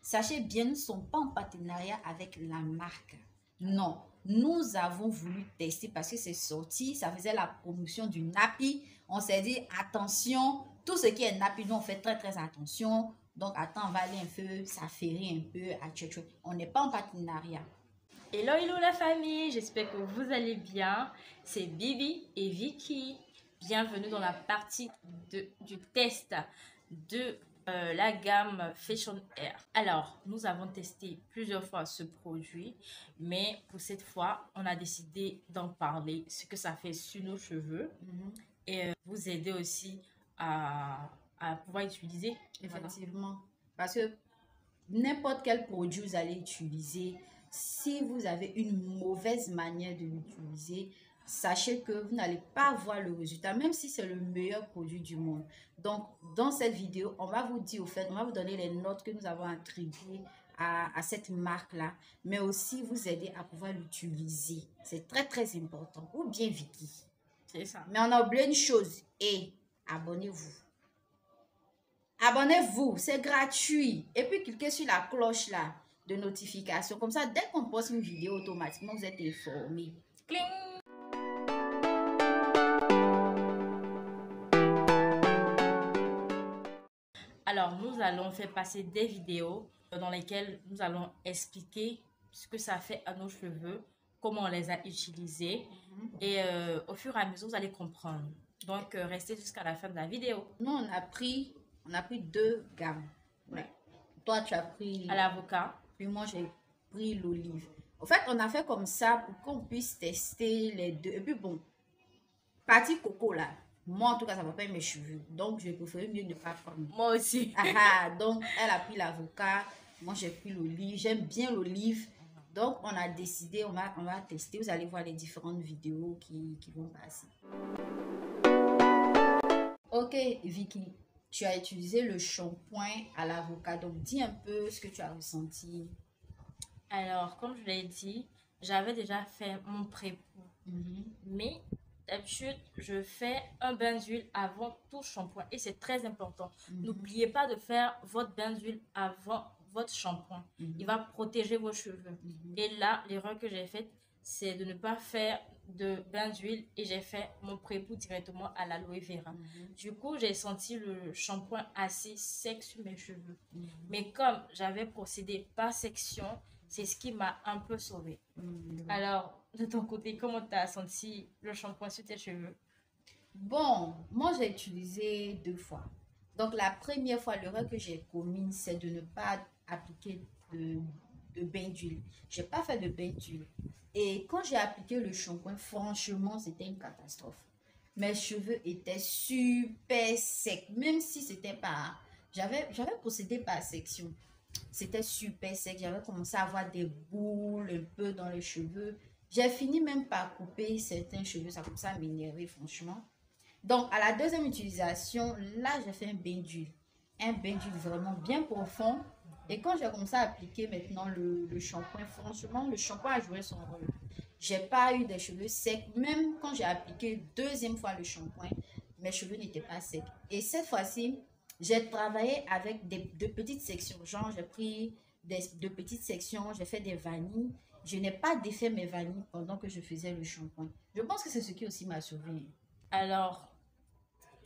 Sachez bien, nous ne sommes pas en partenariat avec la marque. Non, nous avons voulu tester parce que c'est sorti, ça faisait la promotion du Napi. On s'est dit, attention, tout ce qui est Napi, nous on fait très attention. Donc, attends, on va aller un peu s'affairer un peu à Tchotcho. On n'est pas en partenariat. Hello la famille, j'espère que vous allez bien. C'est Bibi et Vicky. Bienvenue dans la partie du test de la gamme Fashion Air. Alors, nous avons testé plusieurs fois ce produit, mais pour cette fois, on a décidé d'en parler, ce que ça fait sur nos cheveux et vous aider aussi à pouvoir utiliser. Effectivement, parce que n'importe quel produit vous allez utiliser, si vous avez une mauvaise manière de l'utiliser, sachez que vous n'allez pas voir le résultat, même si c'est le meilleur produit du monde. Donc, dans cette vidéo, on va vous dire, au fait, on va vous donner les notes que nous avons attribuées à cette marque-là, mais aussi vous aider à pouvoir l'utiliser. C'est très important. Ou bien Vicky. C'est ça. Mais on a oublié une chose. Et abonnez-vous. Abonnez-vous, c'est gratuit. Et puis, cliquez sur la cloche là de notification. Comme ça, dès qu'on poste une vidéo, automatiquement, vous êtes informés. Cling! Alors, nous allons faire passer des vidéos dans lesquelles nous allons expliquer ce que ça fait à nos cheveux, comment on les a utilisés et au fur et à mesure, vous allez comprendre. Donc, restez jusqu'à la fin de la vidéo. Nous, on a pris deux gammes. Ouais. Toi, tu as pris... À l'avocat. Puis moi, j'ai pris l'olive. En fait, on a fait comme ça pour qu'on puisse tester les deux. Et puis bon, partie coco là. Moi, en tout cas, ça ne va pas être mes cheveux. Donc, je préfère mieux ne pas prendre. Moi aussi. Donc, elle a pris l'avocat. Moi, j'ai pris l'olive. J'aime bien l'olive. Donc, on a décidé, on va tester. Vous allez voir les différentes vidéos qui vont passer. Ok, Vicky, tu as utilisé le shampoing à l'avocat. Donc, dis un peu ce que tu as ressenti. Alors, comme je l'ai dit, j'avais déjà fait mon pré-pou. Mais d'habitude, je fais un bain d'huile avant tout shampoing. Et c'est très important. N'oubliez pas de faire votre bain d'huile avant votre shampoing. Il va protéger vos cheveux. Et là, l'erreur que j'ai faite, c'est de ne pas faire de bain d'huile et j'ai fait mon pré-pou directement à l'aloe vera. Du coup, j'ai senti le shampoing assez sec sur mes cheveux. Mais comme j'avais procédé par section, c'est ce qui m'a un peu sauvée. Alors, de ton côté, comment tu as senti le shampoing sur tes cheveux? Bon, moi j'ai utilisé 2 fois. Donc la première fois, l'erreur que j'ai commise, c'est de ne pas appliquer de bain d'huile. J'ai pas fait de bain d'huile. Et quand j'ai appliqué le shampoing, franchement, c'était une catastrophe. Mes cheveux étaient super secs, même si c'était pas... J'avais procédé par section. C'était super sec. J'avais commencé à avoir des boules un peu dans les cheveux. J'ai fini même par couper certains cheveux. Ça comme ça à m'énerver, franchement. Donc, à la deuxième utilisation, là, j'ai fait un bain d'huile. Un bain d'huile vraiment bien profond. Et quand j'ai commencé à appliquer maintenant le shampoing, franchement, le shampoing a joué son rôle. J'ai pas eu des cheveux secs. Même quand j'ai appliqué deuxième fois le shampoing, mes cheveux n'étaient pas secs. Et cette fois-ci, j'ai travaillé avec de petites sections. Genre, j'ai pris de petites sections, j'ai fait des vanilles. Je n'ai pas défait mes vanilles pendant que je faisais le shampoing. Je pense que c'est ce qui aussi m'a sauvé. Alors,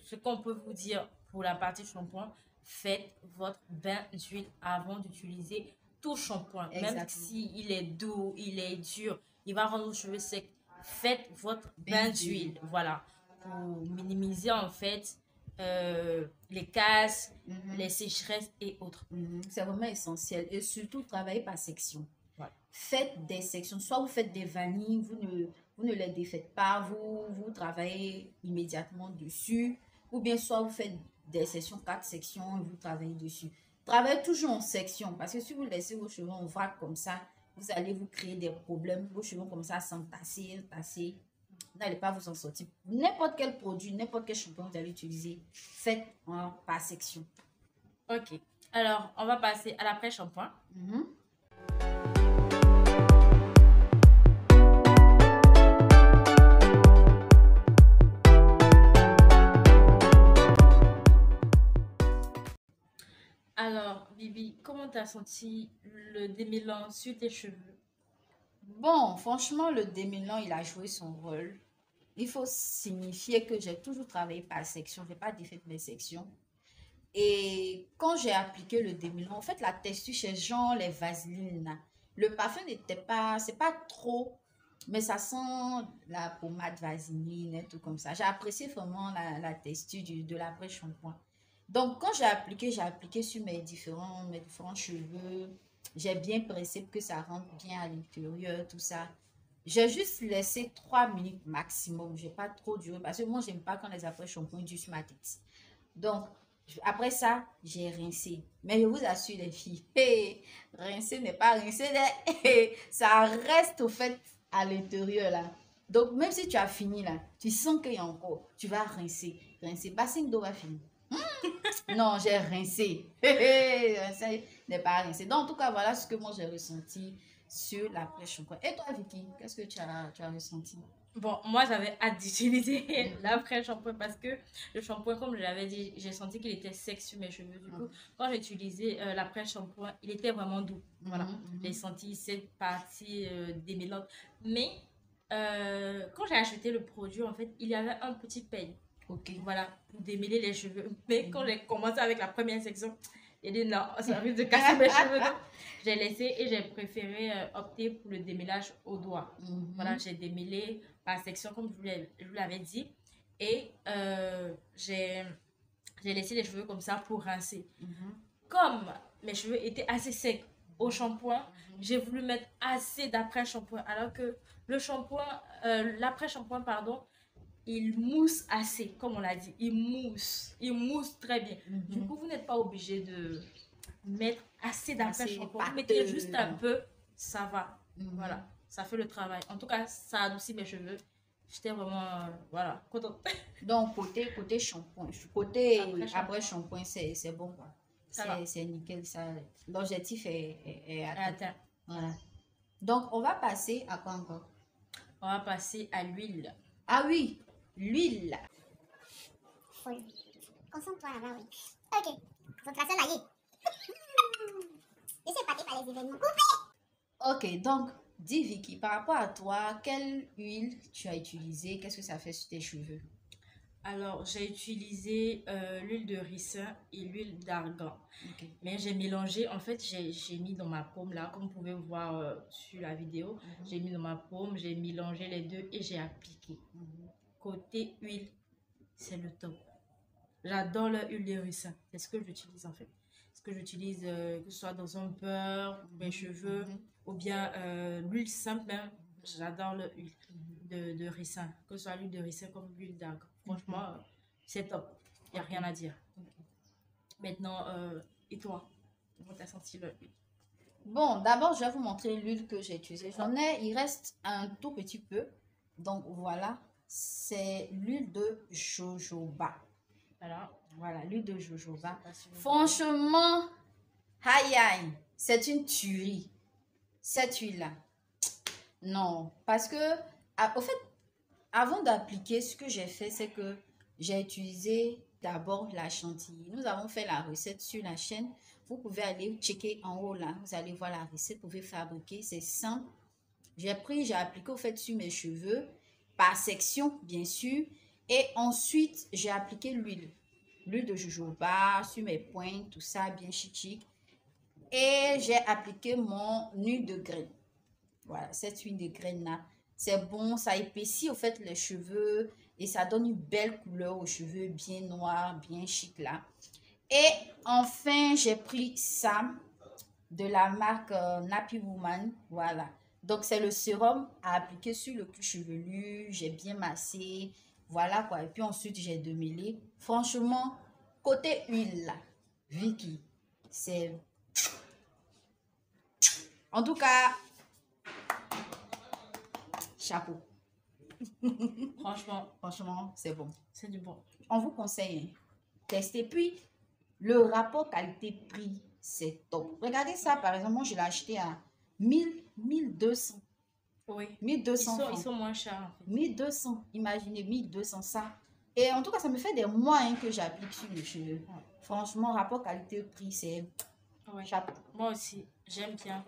ce qu'on peut vous dire pour la partie shampoing, faites votre bain d'huile avant d'utiliser tout shampoing. Exactement. Même s'il est doux, il est dur, il va rendre vos cheveux secs. Faites votre bain d'huile. Voilà. Pour minimiser en fait les casses, les sécheresses et autres. C'est vraiment essentiel. Et surtout, travaillez par section. Voilà. Faites des sections. Soit vous faites des vanilles, vous ne les défaites pas, vous travaillez immédiatement dessus. Ou bien soit vous faites des sections, 4 sections, et vous travaillez dessus. Travaillez toujours en section. Parce que si vous laissez vos cheveux en vrac comme ça, vous allez vous créer des problèmes. Vos cheveux comme ça s'entasser, tasser. Vous n'allez pas vous en sortir. N'importe quel produit, n'importe quel shampoing vous allez utiliser, faites par section. Ok. Alors, on va passer à l'après-shampoing. Alors, Bibi, comment t'as senti le démêlant sur tes cheveux? Bon, franchement, le démêlant, il a joué son rôle. Il faut signifier que j'ai toujours travaillé par section. Je n'ai pas défait mes sections. Et quand j'ai appliqué le démêlant, en fait, la texture chez Jean, les vaselines, là, le parfum n'était pas, c'est pas trop, mais ça sent la pommade vaseline et tout comme ça. J'ai apprécié vraiment la texture de l'après-shampoing. Donc, quand j'ai appliqué sur mes différents cheveux. J'ai bien pressé pour que ça rentre bien à l'intérieur, tout ça. J'ai juste laissé 3 minutes maximum. Je n'ai pas trop duré parce que moi, j'aime pas quand les après-shampoings durent sur ma tête. Donc, après ça, j'ai rincé. Mais je vous assure, les filles, rincer n'est pas rincer. Ça reste au fait à l'intérieur là. Donc, même si tu as fini là, tu sens qu'il y a encore, tu vas rincer. Rincer. Bassine d'eau va finir. Non, j'ai rincé. Rincé n'est pas rincé. Donc, en tout cas, voilà ce que moi j'ai ressenti sur l'après-shampoing. Et toi, Vicky, qu'est-ce que tu as ressenti? Bon, moi j'avais hâte d'utiliser l'après-shampoing parce que le shampoing, comme je l'avais dit, j'ai senti qu'il était sec sur mes cheveux. Du coup, quand j'ai utilisé l'après-shampoing, il était vraiment doux. Voilà, j'ai senti cette partie démêlante. Mais quand j'ai acheté le produit, en fait, il y avait un petit peigne. Ok. Voilà, pour démêler les cheveux. Mais quand j'ai commencé avec la première section, j'ai dit non, ça risque de casser mes cheveux. Donc, j'ai laissé et j'ai préféré opter pour le démêlage au doigt. Voilà, j'ai démêlé par section, comme je vous l'avais dit. Et j'ai laissé les cheveux comme ça pour rincer. Comme mes cheveux étaient assez secs au shampoing, j'ai voulu mettre assez d'après-shampoing. Alors que le shampoing, l'après-shampoing, pardon, il mousse assez, comme on l'a dit. Il mousse très bien. Du coup, vous n'êtes pas obligé de mettre assez d'après-shampoing. Vous mettez juste un peu, ça va. Voilà, ça fait le travail. En tout cas, ça adoucit mes cheveux. J'étais vraiment, voilà, contente. Donc, côté shampoing, côté après-shampoing, c'est bon, quoi. C'est nickel, ça. L'objectif est atteint. Voilà. Donc, on va passer à quoi encore? On va passer à l'huile. Ah oui, l'huile. Concentre-toi là-bas, oui. Ok. Concentration là, je suis épaté par les événements. Ok, donc, dis Vicky, par rapport à toi, quelle huile tu as utilisée? Qu'est-ce que ça fait sur tes cheveux? Alors, j'ai utilisé l'huile de ricin et l'huile d'argan. Okay. Mais j'ai mélangé, en fait, j'ai mis dans ma paume là, comme vous pouvez voir sur la vidéo. J'ai mis dans ma paume, j'ai mélangé les deux et j'ai appliqué. Côté huile, c'est le top. J'adore l'huile de ricin. C'est ce que j'utilise en fait. Ce que j'utilise, que ce soit dans un beurre, mes cheveux, ou bien l'huile simple même. J'adore l'huile de ricin, que ce soit l'huile de ricin comme l'huile d'argan. Franchement, c'est top. Il n'y a rien à dire. Maintenant, et toi? Comment tu as senti l'huile? Bon, d'abord, je vais vous montrer l'huile que j'ai utilisée. Il reste un tout petit peu. Donc, voilà. C'est l'huile de jojoba. Voilà, l'huile de jojoba. Franchement, aïe aïe, c'est une tuerie. Cette huile-là. Non, parce que, au fait, avant d'appliquer, ce que j'ai fait, c'est que j'ai utilisé d'abord la chantilly. Nous avons fait la recette sur la chaîne. Vous pouvez aller checker en haut là. Vous allez voir la recette. Vous pouvez fabriquer. C'est simple. J'ai appliqué au fait sur mes cheveux, par section, bien sûr. Et ensuite, j'ai appliqué l'huile. L'huile de jojoba sur mes pointes, tout ça, bien chic. Et j'ai appliqué mon huile de graine. Voilà, cette huile de graine là. C'est bon, ça épaissit au fait les cheveux et ça donne une belle couleur aux cheveux, bien noirs, bien chic là. Et enfin, j'ai pris ça de la marque Nappy Woman. Voilà. Donc, c'est le sérum à appliquer sur le cuir chevelu. J'ai bien massé. Voilà quoi. Et puis ensuite, j'ai démêlé. Franchement, côté huile là, Vicky, c'est... En tout cas, chapeau. Franchement, c'est bon. C'est du bon. On vous conseille, tester. Puis, le rapport qualité-prix, c'est top. Regardez ça, par exemple, moi, je l'ai acheté à 1200. Oui. 1200 ils sont moins chers. En fait. 1200, imaginez, 1200 ça. Et en tout cas, ça me fait des mois que j'applique sur les cheveux. Franchement, rapport qualité-prix, c'est Ouais. chapeau. Moi aussi, j'aime bien.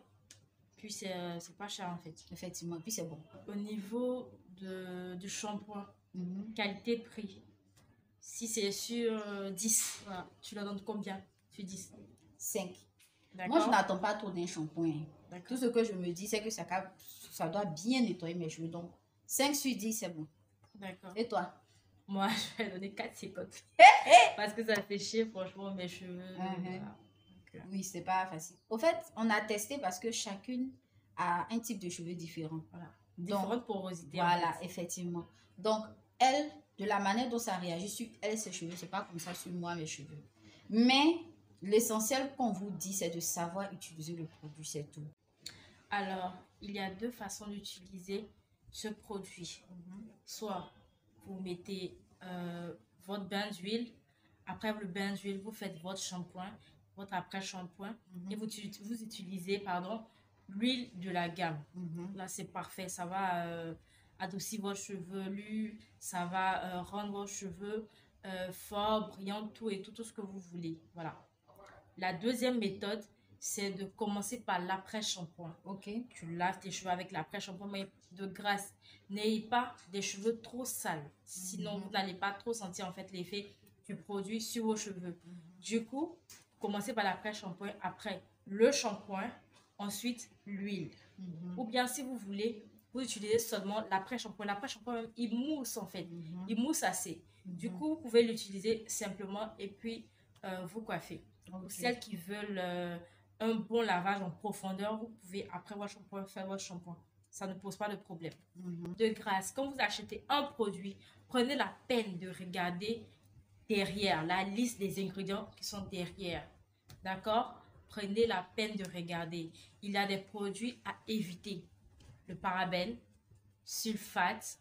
Puis c'est pas cher en fait. Effectivement, puis c'est bon. Au niveau du shampoing, qualité-prix, si c'est sur 10, voilà, tu leur donnes combien sur 10? 5. Moi, je D'accord? n'attends pas trop d'un shampoing. D'accord. Tout ce que je me dis, c'est que ça doit bien nettoyer mes cheveux. Donc, 5 sur 10, c'est bon. D'accord. Et toi? Moi, je vais donner 4,50. Parce que ça fait chier, franchement, mes cheveux. Voilà. Oui, c'est pas facile. Au fait, on a testé parce que chacune a un type de cheveux différent. Voilà. Donc, Différentes porosités. en voilà, fait. effectivement. Donc, elle, de la manière dont ça réagit sur elle, ses cheveux, c'est pas comme ça sur moi, mes cheveux. Mais l'essentiel qu'on vous dit, c'est de savoir utiliser le produit, c'est tout. Alors, il y a deux façons d'utiliser ce produit. Soit vous mettez votre bain d'huile. Après le bain d'huile, vous faites votre shampoing, votre après-shampoing. Et vous utilisez, l'huile de la gamme. Là, c'est parfait. Ça va adoucir votre chevelu. Ça va rendre vos cheveux forts, brillants, tout ce que vous voulez. Voilà. La deuxième méthode, c'est de commencer par l'après-shampoing. Ok. Tu laves tes cheveux avec l'après-shampoing, mais de grâce, n'ayez pas des cheveux trop sales. Sinon, vous n'allez pas trop sentir en fait l'effet du produit sur vos cheveux. Du coup, commencez par l'après-shampoing, après le shampoing, ensuite l'huile. Ou bien si vous voulez, vous utilisez seulement l'après-shampoing. L'après-shampoing, il mousse en fait. Il mousse assez. Du coup, vous pouvez l'utiliser simplement et puis vous coiffer. Pour celles qui veulent un bon lavage en profondeur, vous pouvez, après votre shampoing, faire votre shampoing. Ça ne pose pas de problème. De grâce, quand vous achetez un produit, prenez la peine de regarder derrière la liste des ingrédients qui sont derrière. D'accord? Prenez la peine de regarder. Il y a des produits à éviter. Le parabène, sulfate,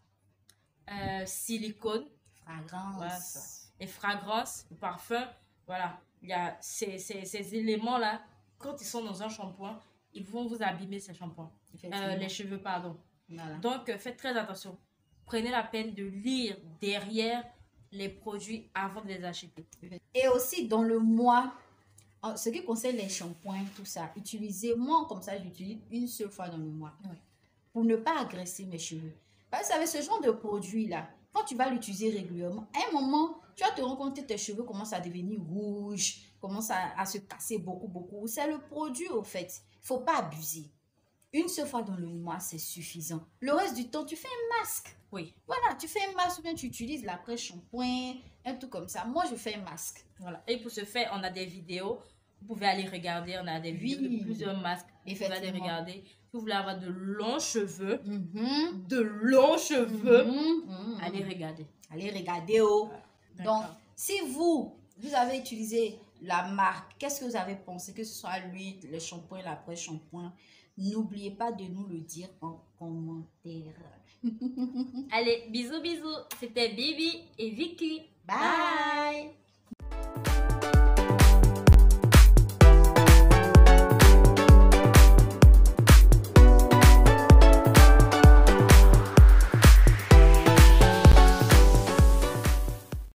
silicone, Fragrance. voilà, les fragrances, le parfum, voilà. Il y a ces éléments-là, quand ils sont dans un shampoing, ils vont vous abîmer ces shampoings. Les cheveux, pardon. Voilà. Donc, faites très attention. Prenez la peine de lire derrière les produits avant de les acheter. Et aussi, dans le mois, en ce qui concerne les shampoings, tout ça, utilisez, moi, comme ça, j'utilise une seule fois dans le mois. Pour ne pas agresser mes cheveux. Parce que vous savez, ce genre de produit-là, quand tu vas l'utiliser régulièrement, à un moment, tu vas te rendre compte que tes cheveux commencent à devenir rouges, commencent à se casser beaucoup. C'est le produit, au fait. Il ne faut pas abuser. Une seule fois dans le mois, c'est suffisant. Le reste du temps, tu fais un masque. Oui. Voilà, tu fais un masque ou bien tu utilises l'après-shampoing, un truc comme ça. Moi, je fais un masque. Voilà. Et pour ce faire, on a des vidéos. Vous pouvez aller regarder. On a des vidéos de plusieurs masques. Vous pouvez aller regarder. Si vous voulez avoir de longs cheveux, allez regarder. Allez regarder. Oh. D'accord. Donc, si vous avez utilisé la marque, qu'est-ce que vous avez pensé, que ce soit l'huile, le shampoing, l'après-shampoing, n'oubliez pas de nous le dire en commentaire. Allez, bisous. C'était Bibi et Vicky. Bye.